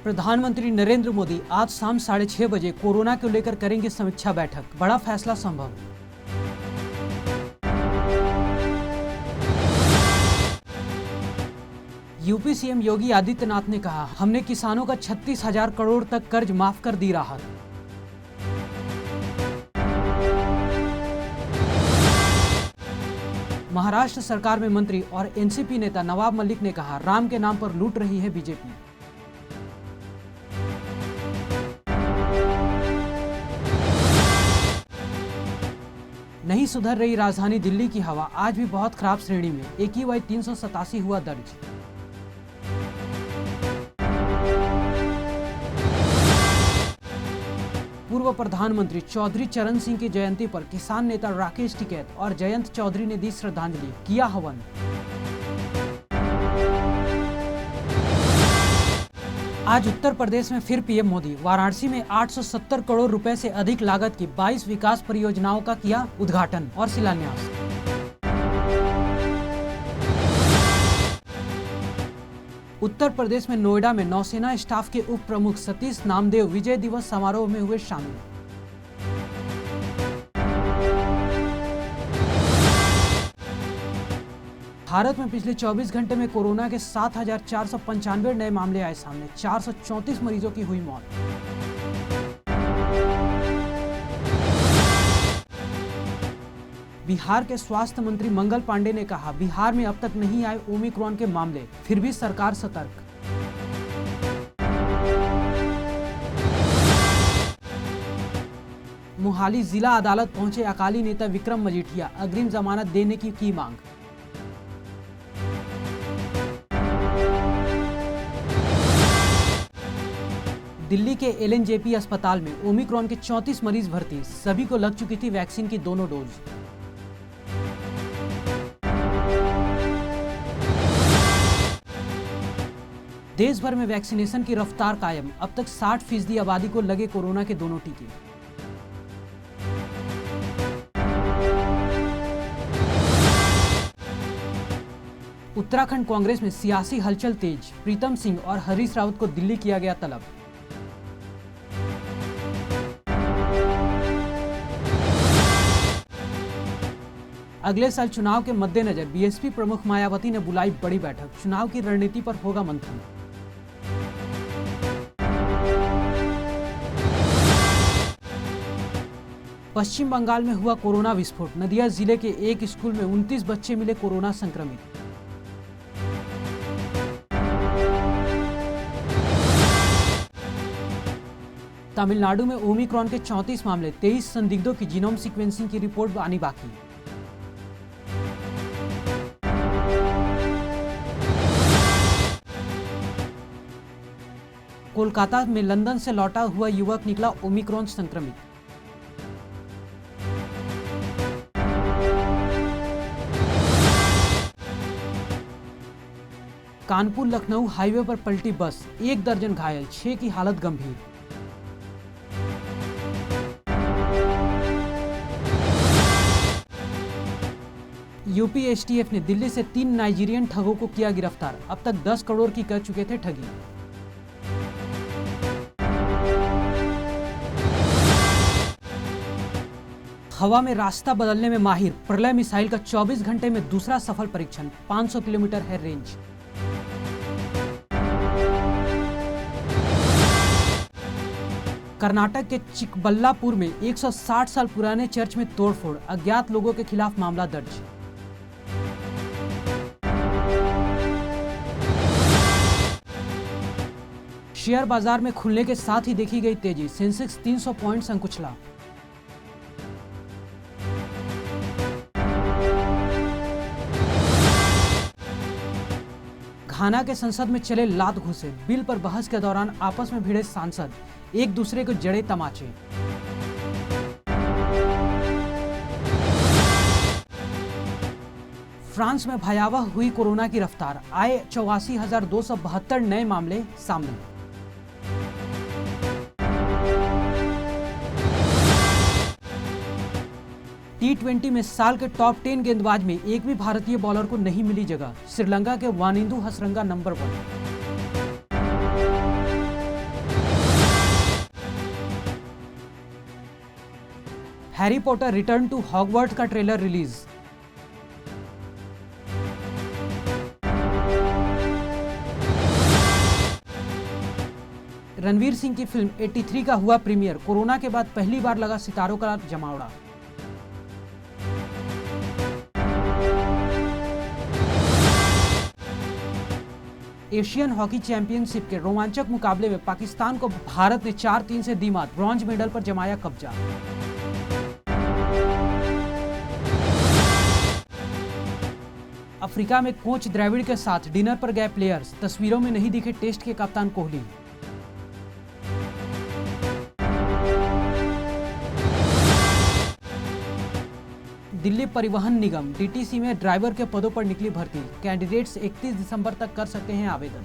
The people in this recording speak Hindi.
प्रधानमंत्री नरेंद्र मोदी आज शाम 6:30 बजे कोरोना को लेकर करेंगे समीक्षा बैठक। बड़ा फैसला संभव। यूपी सीएम योगी आदित्यनाथ ने कहा, हमने किसानों का 36,000 करोड़ तक कर्ज माफ कर दी राहत। महाराष्ट्र सरकार में मंत्री और एनसीपी नेता नवाब मलिक ने कहा, राम के नाम पर लूट रही है बीजेपी। नहीं सुधर रही राजधानी दिल्ली की हवा, आज भी बहुत खराब श्रेणी में। AQI 387 हुआ दर्ज। पूर्व प्रधानमंत्री चौधरी चरण सिंह की जयंती पर किसान नेता राकेश टिकैत और जयंत चौधरी ने दी श्रद्धांजलि, किया हवन। आज उत्तर प्रदेश में फिर पीएम मोदी। वाराणसी में 870 करोड़ रुपए से अधिक लागत की 22 विकास परियोजनाओं का किया उद्घाटन और शिलान्यास। उत्तर प्रदेश में नोएडा में नौसेना स्टाफ के उप प्रमुख सतीश नामदेव विजय दिवस समारोह में हुए शामिल। भारत में पिछले 24 घंटे में कोरोना के 7,495 नए मामले आए सामने। 434 मरीजों की हुई मौत। बिहार के स्वास्थ्य मंत्री मंगल पांडे ने कहा, बिहार में अब तक नहीं आए ओमिक्रॉन के मामले, फिर भी सरकार सतर्क। मोहाली जिला अदालत पहुंचे अकाली नेता विक्रम मजीठिया, अग्रिम जमानत देने की मांग। दिल्ली के LNJP अस्पताल में ओमिक्रॉन के 34 मरीज भर्ती, सभी को लग चुकी थी वैक्सीन की दोनों डोज। देश भर में वैक्सीनेशन की रफ्तार कायम, अब तक 60% आबादी को लगे कोरोना के दोनों टीके। उत्तराखंड कांग्रेस में सियासी हलचल तेज, प्रीतम सिंह और हरीश रावत को दिल्ली किया गया तलब। अगले साल चुनाव के मद्देनजर बीएसपी प्रमुख मायावती ने बुलाई बड़ी बैठक, चुनाव की रणनीति पर होगा मंथन। पश्चिम बंगाल में हुआ कोरोना विस्फोट, नदिया जिले के एक स्कूल में 29 बच्चे मिले कोरोना संक्रमित। तमिलनाडु में ओमिक्रॉन के 34 मामले, 23 संदिग्धों की जीनोम सीक्वेंसिंग की रिपोर्ट आनी बाकी। कोलकाता में लंदन से लौटा हुआ युवक निकला ओमिक्रॉन संक्रमित। कानपुर लखनऊ हाईवे पर पलटी बस, 1 दर्जन घायल, 6 की हालत गंभीर। यूपी एसटीएफ ने दिल्ली से 3 नाइजीरियन ठगों को किया गिरफ्तार, अब तक 10 करोड़ की कर चुके थे ठगी। हवा में रास्ता बदलने में माहिर, प्रलय मिसाइल का 24 घंटे में दूसरा सफल परीक्षण, 500 किलोमीटर है रेंज। कर्नाटक के चिकबल्लापुर में 160 साल पुराने चर्च में तोड़फोड़, अज्ञात लोगों के खिलाफ मामला दर्ज। शेयर बाजार में खुलने के साथ ही देखी गई तेजी, सेंसेक्स 300 पॉइंट संकुचला। घाना के संसद में चले लात घुसे, बिल पर बहस के दौरान आपस में भिड़े सांसद, एक दूसरे को जड़े तमाचे। फ्रांस में भयावह हुई कोरोना की रफ्तार, आए 84,272 नए मामले सामने। T20 में साल के टॉप 10 गेंदबाज में एक भी भारतीय बॉलर को नहीं मिली जगह, श्रीलंका के Wanindu Hasaranga number 1। Harry Potter return to Hogwarts का ट्रेलर रिलीज। रणवीर सिंह की फिल्म 83 का हुआ प्रीमियर। कोरोना के बाद पहली बार लगा सितारों का जमावड़ा। एशियन हॉकी चैंपियनशिप के रोमांचक मुकाबले में पाकिस्तान को भारत ने 4-3 से दी मात। ब्रॉन्ज मेडल पर जमाया कब्जा। अफ्रीका में कोच द्रविड़ के साथ डिनर पर गए प्लेयर्स। तस्वीरों में नहीं दिखे टेस्ट के कप्तान कोहली। दिल्ली परिवहन निगम डीटीसी में ड्राइवर के पदों पर निकली भर्ती। कैंडिडेट्स 31 दिसंबर तक कर सकते हैं आवेदन।